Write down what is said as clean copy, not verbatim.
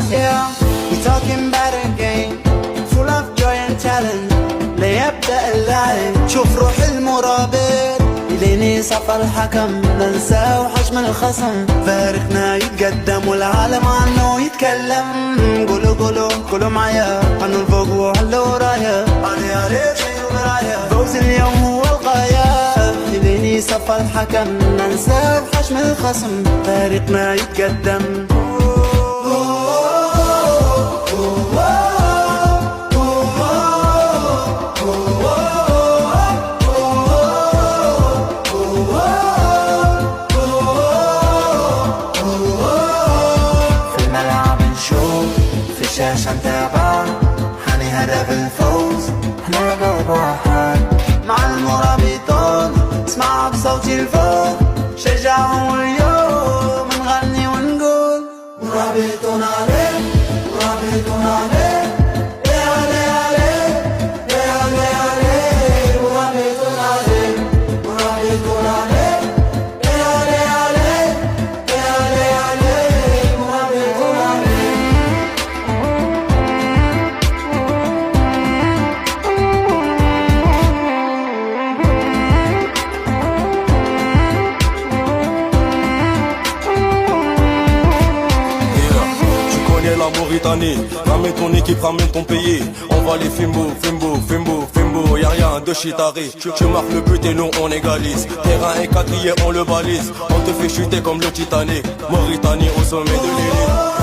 Yeah, we talking about a game full of joy and challenge. ليبدأ اللعب شوف روح المرابط إليني صفى الحكم ننسى وحجم الخصم فارقنا يتقدم والعالم عنه يتكلم قولوا قولوا قولوا معايا عنه الفوق وعلى ورايا علي علي شيء ورايا فوز اليوم هو الغاية إليني صفى الحكم ننسى وحجم الخصم فارقنا يتقدم عشان تابع حني هدف الفوز احنا قلب واحد مع المرابطون اسمع بصوتي الفوق شجعهم اليوم نغني ونقول مرابطون عليك مرابطون عليك يا علي عليك يا علي عليك مرابطون عليك مرابطون عليك يا علي عليك يا علي عليك مرابطون عليك La Mauritanie, ramène ton équipe, ramène ton pays. On va les Fimbo, Fimbo, Fimbo, Fimbo. Y'a rien de chitari. Tu marques le but et nous on égalise. Terrain est quadrillé, on le balise. On te fait chuter comme le Titanic. Mauritanie au sommet de l'élite.